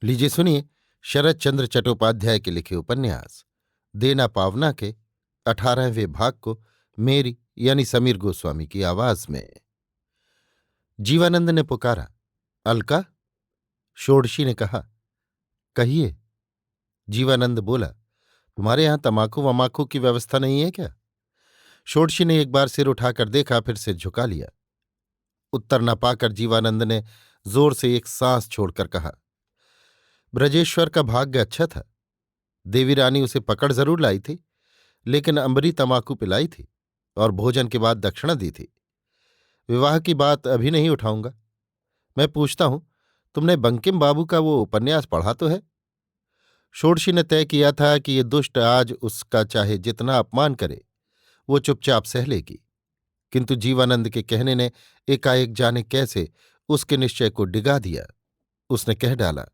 लीजिए सुनिए शरत चंद्र चट्टोपाध्याय के लिखे उपन्यास देना पावना के 18वें भाग को मेरी यानी समीर गोस्वामी की आवाज में। जीवानंद ने पुकारा, अलका। षोडशी ने कहा, कहिए। जीवानंद बोला, तुम्हारे यहां तमाकू वमाकू की व्यवस्था नहीं है क्या? षोडशी ने एक बार सिर उठाकर देखा, फिर सिर झुका लिया। उत्तर न पाकर जीवानंद ने जोर से एक सांस छोड़कर कहा, ब्रजेश्वर का भाग्य अच्छा था। देवी रानी उसे पकड़ जरूर लाई थी, लेकिन अम्बरी तमाकू पिलाई थी और भोजन के बाद दक्षिणा दी थी। विवाह की बात अभी नहीं उठाऊंगा। मैं पूछता हूं, तुमने बंकिम बाबू का वो उपन्यास पढ़ा तो है? षोडशी ने तय किया था कि ये दुष्ट आज उसका चाहे जितना अपमान करे वो चुपचाप सह लेगी, किंतु जीवानंद के कहने ने एकाएक जाने कैसे उसके निश्चय को डिगा दिया। उसने कह डाला,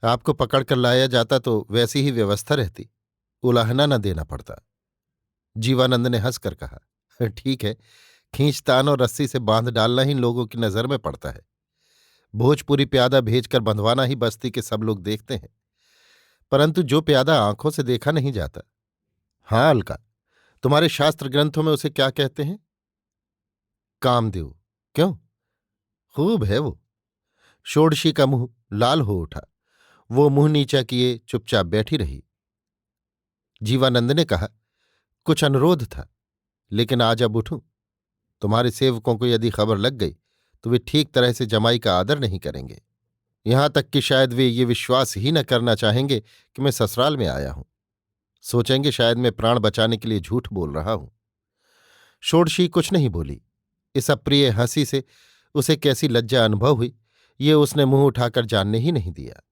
आपको पकड़कर लाया जाता तो वैसी ही व्यवस्था रहती, उलाहना न देना पड़ता। जीवानंद ने हंसकर कहा, ठीक है, खींचतान और रस्सी से बांध डालना ही लोगों की नजर में पड़ता है। भोजपुरी प्यादा भेजकर बंधवाना ही बस्ती के सब लोग देखते हैं, परंतु जो प्यादा आंखों से देखा नहीं जाता। हाँ अलका, तुम्हारे शास्त्र ग्रंथों में उसे क्या कहते हैं? कामदेव। क्यों? खूब है वो। षोडशी का मुंह लाल हो उठा। वो मुंह नीचा किए चुपचाप बैठी रही। जीवानंद ने कहा, कुछ अनुरोध था, लेकिन आज अब उठूं। तुम्हारे सेवकों को यदि खबर लग गई तो वे ठीक तरह से जमाई का आदर नहीं करेंगे। यहां तक कि शायद वे ये विश्वास ही न करना चाहेंगे कि मैं ससुराल में आया हूं। सोचेंगे शायद मैं प्राण बचाने के लिए झूठ बोल रहा हूं। षोडशी कुछ नहीं बोली। इस अप्रिय हंसी से उसे कैसी लज्जा अनुभव हुई, ये उसने मुंह उठाकर जानने ही नहीं दिया।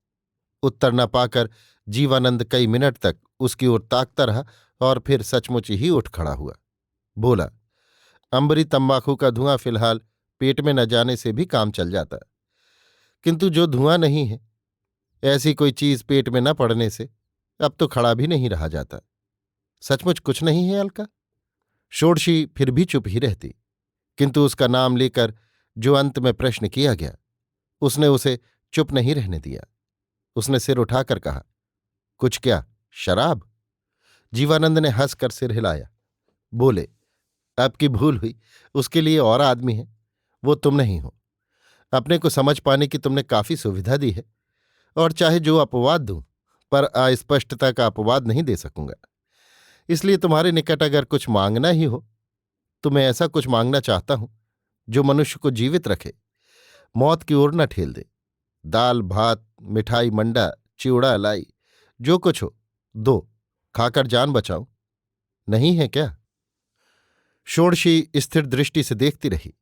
उत्तर न पाकर जीवानंद कई मिनट तक उसकी ओर ताकता रहा और फिर सचमुच ही उठ खड़ा हुआ। बोला, अंबरी तंबाकू का धुआं फिलहाल पेट में न जाने से भी काम चल जाता, किंतु जो धुआं नहीं है, ऐसी कोई चीज पेट में न पड़ने से अब तो खड़ा भी नहीं रहा जाता। सचमुच कुछ नहीं है अलका? षोडशी फिर भी चुप ही रहती, किंतु उसका नाम लेकर जो अंत में प्रश्न किया गया उसने उसे चुप नहीं रहने दिया। उसने सिर उठाकर कहा, कुछ क्या, शराब? जीवानंद ने हंसकर सिर हिलाया। बोले, आपकी भूल हुई, उसके लिए और आदमी है, वो तुम नहीं हो। अपने को समझ पाने की तुमने काफी सुविधा दी है, और चाहे जो अपवाद दूं, पर अस्पष्टता का अपवाद नहीं दे सकूंगा। इसलिए तुम्हारे निकट अगर कुछ मांगना ही हो तो मैं ऐसा कुछ मांगना चाहता हूं जो मनुष्य को जीवित रखे, मौत की ओर न ठेल दे। दाल भात मिठाई मंडा चिवड़ा लाई, जो कुछ हो दो, खाकर जान बचाऊं। नहीं है क्या? षोडशी स्थिर दृष्टि से देखती रही।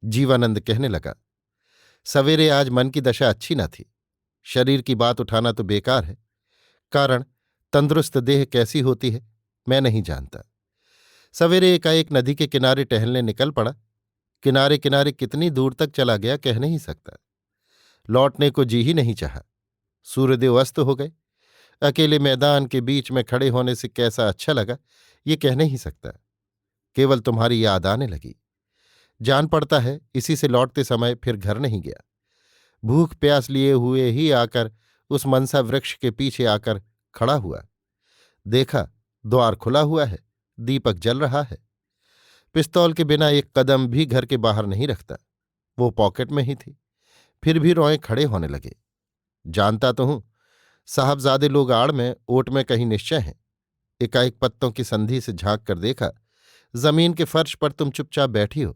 जीवानंद कहने लगा, सवेरे आज मन की दशा अच्छी न थी। शरीर की बात उठाना तो बेकार है, कारण तंदुरुस्त देह कैसी होती है मैं नहीं जानता। सवेरे एकाएक नदी के किनारे टहलने निकल पड़ा। किनारे किनारे कितनी दूर तक चला गया कह नहीं सकता। लौटने को जी ही नहीं चाहा। सूर्यदेव अस्त हो गए। अकेले मैदान के बीच में खड़े होने से कैसा अच्छा लगा ये कह नहीं सकता। केवल तुम्हारी याद आने लगी। जान पड़ता है इसी से लौटते समय फिर घर नहीं गया। भूख प्यास लिए हुए ही आकर उस मनसा वृक्ष के पीछे आकर खड़ा हुआ। देखा, द्वार खुला हुआ है, दीपक जल रहा है। पिस्तौल के बिना एक कदम भी घर के बाहर नहीं रखता। वो पॉकेट में ही थी। फिर भी रोए खड़े होने लगे। जानता तो हूं साहबजादे लोग आड़ में ओट में कहीं निश्चय हैं। एकाएक पत्तों की संधि से झांक कर देखा, जमीन के फर्श पर तुम चुपचाप बैठी हो।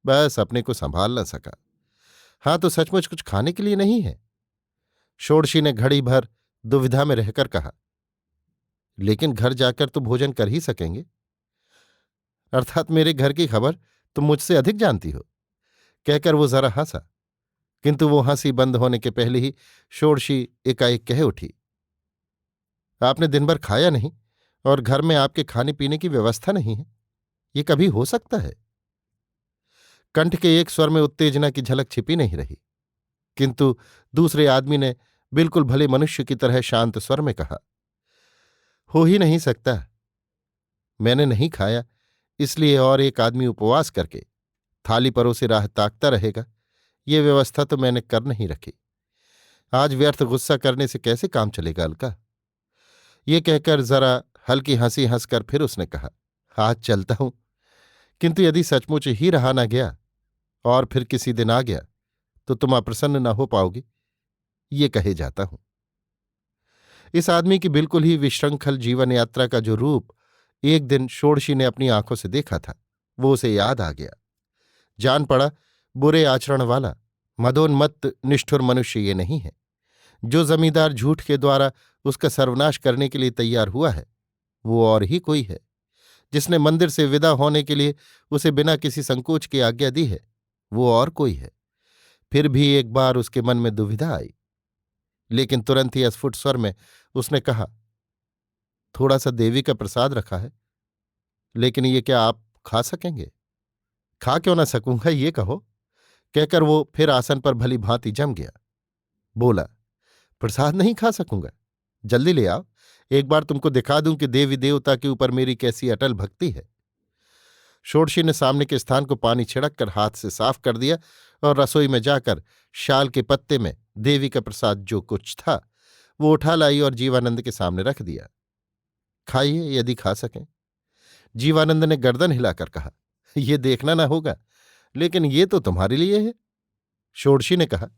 बस अपने को संभाल न सका। हाँ, तो सचमुच कुछ खाने के लिए नहीं है? षोडशी ने घड़ी भर दुविधा में रहकर कहा, लेकिन घर जाकर तो भोजन कर ही सकेंगे। अर्थात मेरे घर की खबर तुम मुझसे अधिक जानती हो, कहकर वो जरा हंसा, किंतु वो हंसी बंद होने के पहले ही षोडशी एकाएक कह उठी, आपने दिन भर खाया नहीं और घर में आपके खाने पीने की व्यवस्था नहीं है, ये कभी हो सकता है? कंठ के एक स्वर में उत्तेजना की झलक छिपी नहीं रही, किंतु दूसरे आदमी ने बिल्कुल भले मनुष्य की तरह शांत स्वर में कहा, हो ही नहीं सकता। मैंने नहीं खाया, इसलिए और एक आदमी उपवास करके थाली परोसे राह ताकता रहेगा, ये व्यवस्था तो मैंने कर नहीं रखी। आज व्यर्थ गुस्सा करने से कैसे काम चलेगा अलका। ये कहकर जरा हल्की हंसी हंसकर फिर उसने कहा, आज चलता हूं, किंतु यदि सचमुच ही रहा ना गया और फिर किसी दिन आ गया तो तुम अप्रसन्न न हो पाओगी, ये कहे जाता हूं। इस आदमी की बिल्कुल ही विशृंखल जीवन यात्रा का जो रूप एक दिन षोडशी ने अपनी आंखों से देखा था, वो उसे याद आ गया। जान पड़ा बुरे आचरण वाला मदोन्मत्त निष्ठुर मनुष्य ये नहीं है। जो जमींदार झूठ के द्वारा उसका सर्वनाश करने के लिए तैयार हुआ है, वो और ही कोई है। जिसने मंदिर से विदा होने के लिए उसे बिना किसी संकोच की आज्ञा दी है, वो और कोई है। फिर भी एक बार उसके मन में दुविधा आई, लेकिन तुरंत ही अस्फुट स्वर में उसने कहा, थोड़ा सा देवी का प्रसाद रखा है, लेकिन ये क्या आप खा सकेंगे? खा क्यों ना सकूंगा, ये कहो। कहकर वो फिर आसन पर भली भांति जम गया। बोला, प्रसाद नहीं खा सकूंगा, जल्दी ले आओ, एक बार तुमको दिखा दूं कि देवी देवता के ऊपर मेरी कैसी अटल भक्ति है। षोडशी ने सामने के स्थान को पानी छिड़क कर हाथ से साफ कर दिया और रसोई में जाकर शाल के पत्ते में देवी का प्रसाद जो कुछ था वो उठा लाई और जीवानंद के सामने रख दिया। खाइए यदि खा सकें। जीवानंद ने गर्दन हिलाकर कहा, यह देखना ना होगा, लेकिन ये तो तुम्हारे लिए है। षोडशी ने कहा,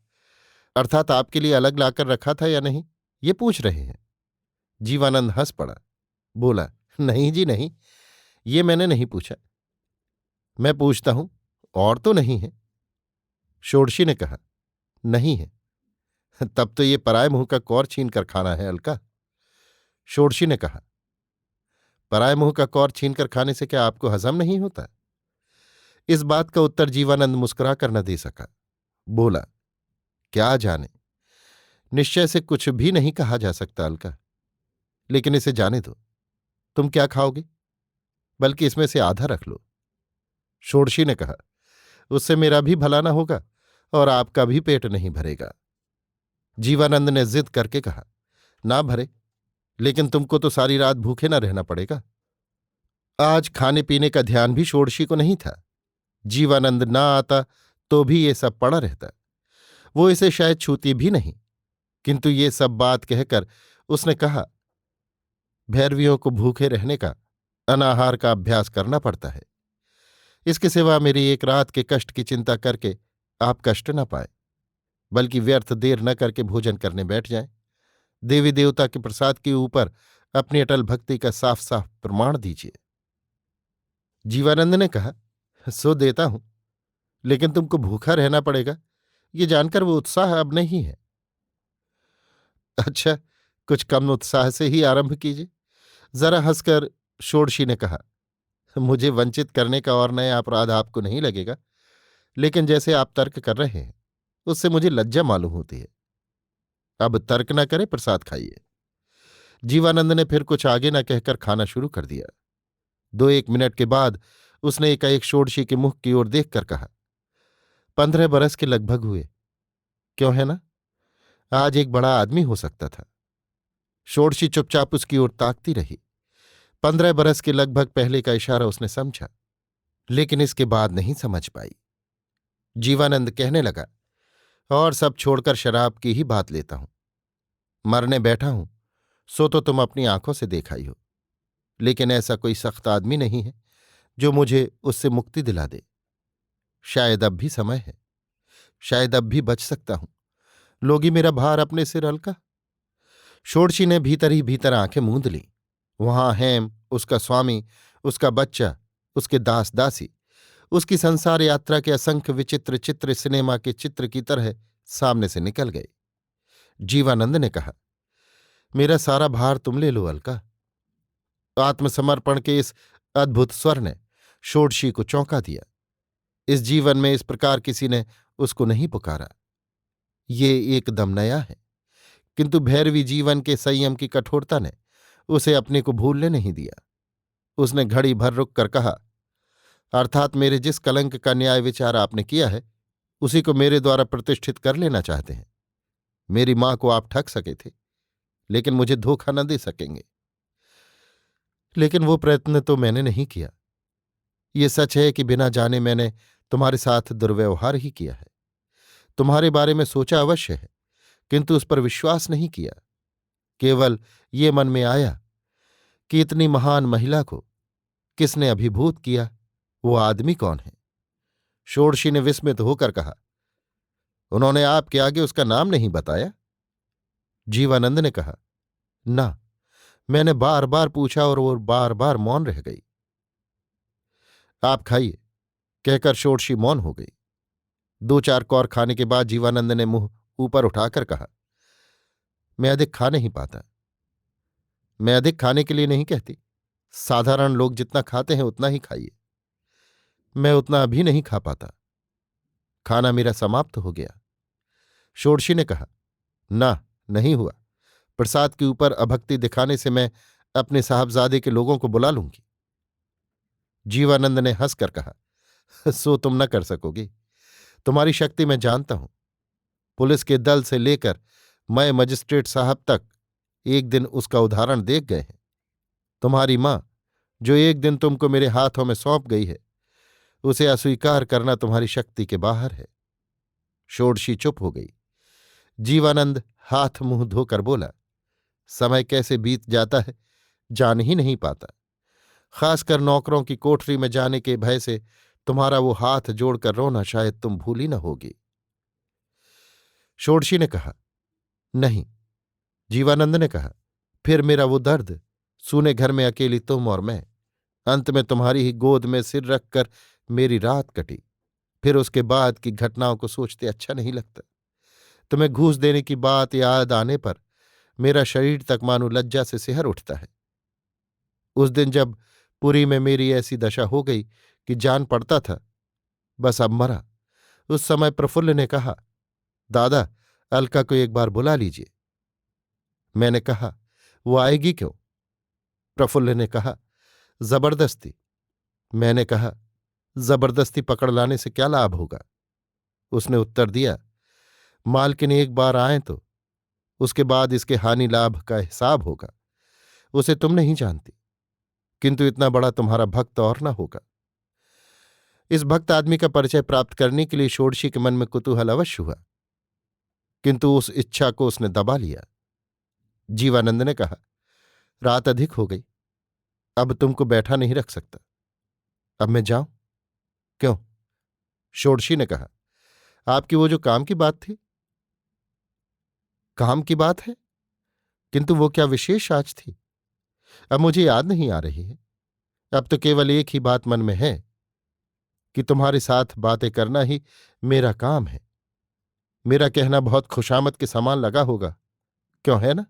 अर्थात आपके लिए अलग लाकर रखा था या नहीं, ये पूछ रहे हैं। जीवानंद हंस पड़ा। बोला, नहीं जी नहीं, ये मैंने नहीं पूछा। मैं पूछता हूं, और तो नहीं है? षोडशी ने कहा, नहीं है। तब तो ये पराये मुंह का कौर छीन कर खाना है अलका। षोडशी ने कहा, पराये मुंह का कौर छीन कर खाने से क्या आपको हजम नहीं होता? इस बात का उत्तर जीवानंद मुस्कुराकर न दे सका। बोला, क्या जाने, निश्चय से कुछ भी नहीं कहा जा सकता अलका, लेकिन इसे जाने दो। तुम क्या खाओगे? बल्कि इसमें से आधा रख लो। षोडशी ने कहा, उससे मेरा भी भला न होगा और आपका भी पेट नहीं भरेगा। जीवानंद ने जिद करके कहा, ना भरे, लेकिन तुमको तो सारी रात भूखे न रहना पड़ेगा। आज खाने पीने का ध्यान भी षोडशी को नहीं था। जीवानंद ना आता तो भी ये सब पड़ा रहता, वो इसे शायद छूती भी नहीं, किंतु ये सब बात कहकर उसने कहा, भैरवियों को भूखे रहने का, अनाहार का अभ्यास करना पड़ता है। इसके सिवा मेरी एक रात के कष्ट की चिंता करके आप कष्ट न पाए, बल्कि व्यर्थ देर न करके भोजन करने बैठ जाएं। देवी देवता के प्रसाद के ऊपर अपनी अटल भक्ति का साफ साफ प्रमाण दीजिए। जीवानंद ने कहा, सो देता हूं, लेकिन तुमको भूखा रहना पड़ेगा, ये जानकर वो उत्साह अब नहीं है। अच्छा, कुछ कम उत्साह से ही आरंभ कीजिए। जरा हंसकर षोडशी ने कहा, मुझे वंचित करने का और नया अपराध आपको नहीं लगेगा, लेकिन जैसे आप तर्क कर रहे हैं उससे मुझे लज्जा मालूम होती है। अब तर्क न करे, प्रसाद खाइए। जीवानंद ने फिर कुछ आगे न कहकर खाना शुरू कर दिया। 2-1 मिनट के बाद उसने एकाएक षोडशी के मुख की ओर देखकर कहा, 15 बरस के लगभग हुए, क्यों है ना? आज एक बड़ा आदमी हो सकता था। षोडशी चुपचाप उसकी ओर ताकती रही। 15 बरस के लगभग पहले का इशारा उसने समझा, लेकिन इसके बाद नहीं समझ पाई। जीवानंद कहने लगा, और सब छोड़कर शराब की ही बात लेता हूं। मरने बैठा हूं, सो तो तुम अपनी आंखों से देखा ही हो, लेकिन ऐसा कोई सख्त आदमी नहीं है जो मुझे उससे मुक्ति दिला दे। शायद अब भी समय है, शायद अब भी बच सकता हूं। लोगी मेरा भार अपने सिर अलका। षोडशी ने भीतर ही भीतर आंखें मूंद लीं। वहां हेम, उसका स्वामी, उसका बच्चा, उसके दास दासी, उसकी संसार यात्रा के असंख्य विचित्र चित्र सिनेमा के चित्र की तरह सामने से निकल गए। जीवानंद ने कहा, मेरा सारा भार तुम ले लो अलका। आत्मसमर्पण के इस अद्भुत स्वर ने षोडशी को चौंका दिया। इस जीवन में इस प्रकार किसी ने उसको नहीं पुकारा। ये एकदम नया है, किंतु भैरवी जीवन के संयम की कठोरता ने उसे अपने को भूलने नहीं दिया। उसने घड़ी भर रुक कर कहा, अर्थात मेरे जिस कलंक का न्याय विचार आपने किया है उसी को मेरे द्वारा प्रतिष्ठित कर लेना चाहते हैं। मेरी मां को आप ठग सके थे, लेकिन मुझे धोखा न दे सकेंगे। लेकिन वो प्रयत्न तो मैंने नहीं किया। ये सच है कि बिना जाने मैंने तुम्हारे साथ दुर्व्यवहार ही किया है। तुम्हारे बारे में सोचा अवश्य है, किंतु उस पर विश्वास नहीं किया। केवल ये मन में आया कि इतनी महान महिला को किसने अभिभूत किया, वो आदमी कौन है। षोडशी ने विस्मित होकर कहा, उन्होंने आपके आगे उसका नाम नहीं बताया? जीवानंद ने कहा, ना, मैंने बार बार पूछा और वो बार बार मौन रह गई। आप खाइए, कहकर षोडशी मौन हो गई। 2-4 कौर खाने के बाद जीवानंद ने मुंह ऊपर उठाकर कहा, मैं अधिक खा नहीं पाता। मैं अधिक खाने के लिए नहीं कहती, साधारण लोग जितना खाते हैं उतना ही खाइए। मैं उतना भी नहीं खा पाता, खाना मेरा समाप्त हो गया। षोडशी ने कहा, ना, नहीं हुआ। प्रसाद के ऊपर अभक्ति दिखाने से मैं अपने साहबजादे के लोगों को बुला लूंगी। जीवानंद ने हंसकर कहा, सो तुम न कर सकोगे। तुम्हारी शक्ति मैं जानता हूं। पुलिस के दल से लेकर मैं मजिस्ट्रेट साहब तक एक दिन उसका उदाहरण देख गए हैं। तुम्हारी मां, जो एक दिन तुमको मेरे हाथों में सौंप गई है, उसे अस्वीकार करना तुम्हारी शक्ति के बाहर है। षोडशी चुप हो गई। जीवानंद हाथ मुंह धोकर बोला, समय कैसे बीत जाता है जान ही नहीं पाता। खासकर नौकरों की कोठरी में जाने के भय से तुम्हारा वो हाथ जोड़कर रोना शायद तुम भूली न होगी। षोडशी ने कहा, नहीं। जीवानंद ने कहा, फिर मेरा वो दर्द, सूने घर में अकेली तुम और मैं, अंत में तुम्हारी ही गोद में सिर रखकर मेरी रात कटी। फिर उसके बाद की घटनाओं को सोचते अच्छा नहीं लगता। तुम्हें घूस देने की बात याद आने पर मेरा शरीर तक मानो लज्जा से सिहर उठता है। उस दिन जब पुरी में मेरी ऐसी दशा हो गई कि जान पड़ता था बस अब मरा, उस समय प्रफुल्ल ने कहा, दादा, अलका को एक बार बुला लीजिए। मैंने कहा, वो आएगी क्यों? प्रफुल्ल ने कहा, जबरदस्ती। मैंने कहा, जबरदस्ती पकड़ लाने से क्या लाभ होगा? उसने उत्तर दिया, मालकिन एक बार आए तो उसके बाद इसके हानि लाभ का हिसाब होगा। उसे तुम नहीं जानती, किंतु इतना बड़ा तुम्हारा भक्त और न होगा। इस भक्त आदमी का परिचय प्राप्त करने के लिए षोडशी के मन में कुतूहल अवश्य हुआ, किंतु उस इच्छा को उसने दबा लिया। जीवानंद ने कहा, रात अधिक हो गई, अब तुमको बैठा नहीं रख सकता। अब मैं जाऊं? क्यों? षोडशी ने कहा, आपकी वो जो काम की बात थी। काम की बात है, किंतु वो क्या विशेष आज थी? अब मुझे याद नहीं आ रही है। अब तो केवल एक ही बात मन में है कि तुम्हारे साथ बातें करना ही मेरा काम है। मेरा कहना बहुत खुशामद के समान लगा होगा, क्यों है ना?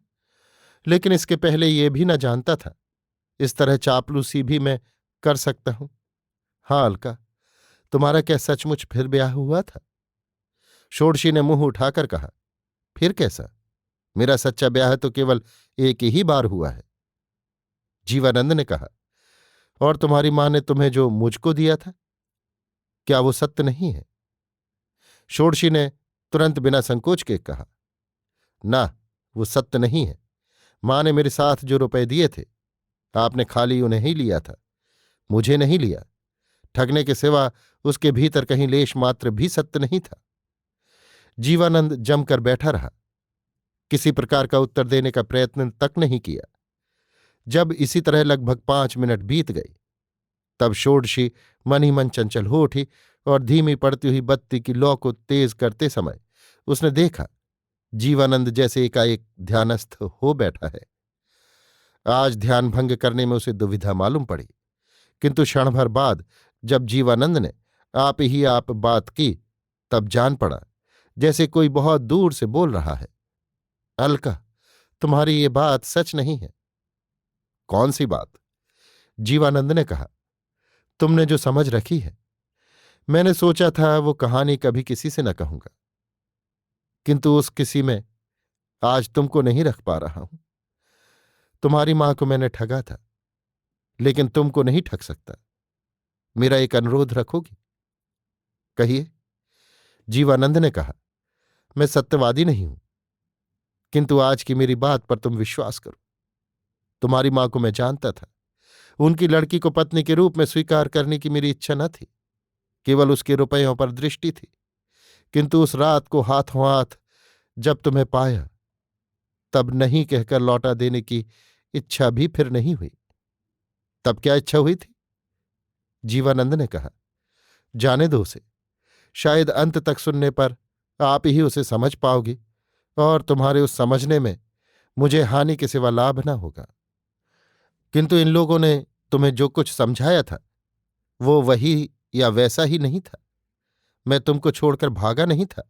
लेकिन इसके पहले ये भी न जानता था इस तरह चापलूसी भी मैं कर सकता हूं। हाँ अलका, तुम्हारा क्या सचमुच फिर ब्याह हुआ था? षोडशी ने मुंह उठाकर कहा, फिर कैसा? मेरा सच्चा ब्याह तो केवल एक ही बार हुआ है। जीवानंद ने कहा, और तुम्हारी मां ने तुम्हें जो मुझको दिया था, क्या वो सत्य नहीं है? षोडशी ने तुरंत बिना संकोच के कहा, ना, वो सत्य नहीं है। मां ने मेरे साथ जो रुपए दिए थे, आपने खाली उन्हें ही लिया था, मुझे नहीं लिया। ठगने के सिवा उसके भीतर कहीं लेश मात्र भी सत्य नहीं था। जीवानंद जमकर बैठा रहा, किसी प्रकार का उत्तर देने का प्रयत्न तक नहीं किया। जब इसी तरह लगभग 5 मिनट बीत गए, तब षोडशी मन ही मन चंचल हो उठी और धीमी पड़ती हुई बत्ती की लौ को तेज करते समय उसने देखा जीवानंद जैसे एकाएक ध्यानस्थ हो बैठा है। आज ध्यान भंग करने में उसे दुविधा मालूम पड़ी, किंतु क्षण भर बाद जब जीवानंद ने आप ही आप बात की, तब जान पड़ा जैसे कोई बहुत दूर से बोल रहा है, अलका, तुम्हारी ये बात सच नहीं है। कौन सी बात? जीवानंद ने कहा, तुमने जो समझ रखी है। मैंने सोचा था वो कहानी कभी किसी से न कहूंगा, किंतु उस किसी में आज तुमको नहीं रख पा रहा हूं। तुम्हारी मां को मैंने ठगा था, लेकिन तुमको नहीं ठग सकता। मेरा एक अनुरोध रखोगी? कहिए। जीवानंद ने कहा, मैं सत्यवादी नहीं हूं, किंतु आज की मेरी बात पर तुम विश्वास करो। तुम्हारी मां को मैं जानता था। उनकी लड़की को पत्नी के रूप में स्वीकार करने की मेरी इच्छा न थी, केवल उसके रुपयों पर दृष्टि थी। किंतु उस रात को हाथों हाथ जब तुम्हें पाया तब नहीं कहकर लौटा देने की इच्छा भी फिर नहीं हुई। तब क्या इच्छा हुई थी? जीवानंद ने कहा, जाने दो उसे। शायद अंत तक सुनने पर आप ही उसे समझ पाओगे, और तुम्हारे उस समझने में मुझे हानि के सिवा लाभ न होगा। किंतु इन लोगों ने तुम्हें जो कुछ समझाया था वो वही या वैसा ही नहीं था। मैं तुमको छोड़कर भागा नहीं था।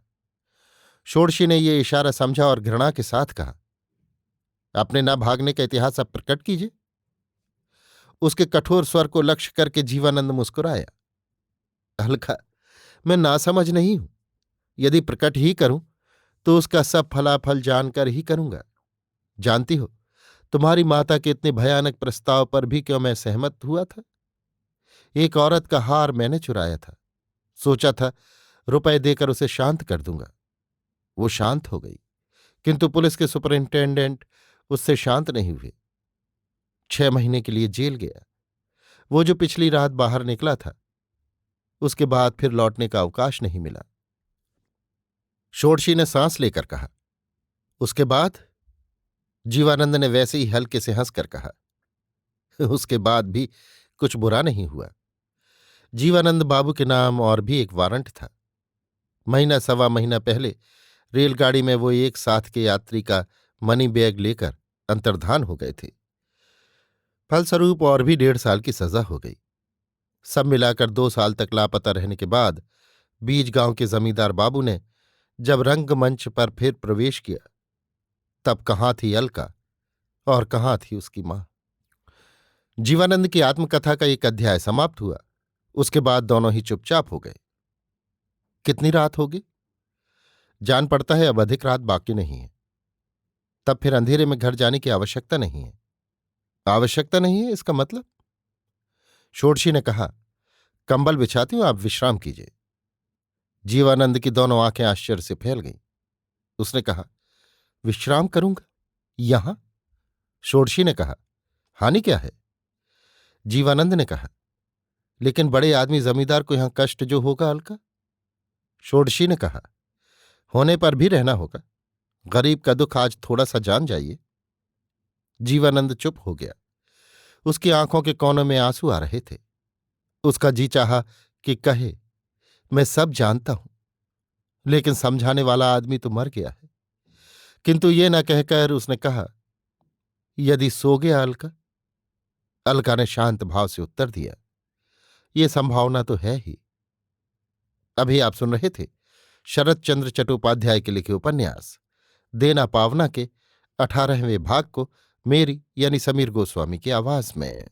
षोडशी ने ये इशारा समझा और घृणा के साथ कहा, अपने न भागने का इतिहास अब प्रकट कीजिए। उसके कठोर स्वर को लक्ष्य करके जीवानंद मुस्कुराया। अलका, मैं नासमझ नहीं हूं। यदि प्रकट ही करूं तो उसका सब फलाफल जानकर ही करूंगा। जानती हो, तुम्हारी माता के इतने भयानक प्रस्ताव पर भी क्यों मैं सहमत हुआ था? एक औरत का हार मैंने चुराया था। सोचा था रुपए देकर उसे शांत कर दूंगा। वो शांत हो गई, किंतु पुलिस के सुपरिंटेंडेंट उससे शांत नहीं हुए। 6 महीने के लिए जेल गया। वो जो पिछली रात बाहर निकला था, उसके बाद फिर लौटने का अवकाश नहीं मिला। षोडशी ने सांस लेकर कहा, उसके बाद? जीवानंद ने वैसे ही हल्के से हंसकर कहा, उसके बाद भी कुछ बुरा नहीं हुआ। जीवानंद बाबू के नाम और भी एक वारंट था। महीना सवा महीना पहले रेलगाड़ी में वो एक साथ के यात्री का मनी बैग लेकर अंतर्धान हो गए थे। फलस्वरूप और भी 1.5 साल की सजा हो गई। सब मिलाकर 2 साल तक लापता रहने के बाद बीज गांव के जमींदार बाबू ने जब रंगमंच पर फिर प्रवेश किया, तब कहाँ थी अलका और कहाँ थी उसकी मां। जीवानंद की आत्मकथा का एक अध्याय समाप्त हुआ। उसके बाद दोनों ही चुपचाप हो गए। कितनी रात होगी? जान पड़ता है अब अधिक रात बाकी नहीं है। तब फिर अंधेरे में घर जाने की आवश्यकता नहीं है। आवश्यकता नहीं है इसका मतलब? षोडशी ने कहा, कंबल बिछाती हूं, आप विश्राम कीजिए। जीवानंद की दोनों आंखें आश्चर्य से फैल गईं। उसने कहा, विश्राम करूंगा यहां? षोडशी ने कहा, हानि क्या है? जीवानंद ने कहा, लेकिन बड़े आदमी जमींदार को यहां कष्ट जो होगा अलका। षोडशी ने कहा, होने पर भी रहना होगा। गरीब का दुख आज थोड़ा सा जान जाइए। जीवानंद चुप हो गया। उसकी आंखों के कोनों में आंसू आ रहे थे। उसका जी चाहा कि कहे, मैं सब जानता हूं, लेकिन समझाने वाला आदमी तो मर गया है। किंतु ये न कहकर उसने कहा, यदि सो गया अलका? अलका ने शांत भाव से उत्तर दिया, ये संभावना तो है ही। अभी आप सुन रहे थे शरत चंद्र चट्टोपाध्याय के लिखे उपन्यास देना पावना के 18वें भाग को मेरी यानी समीर गोस्वामी की आवाज में।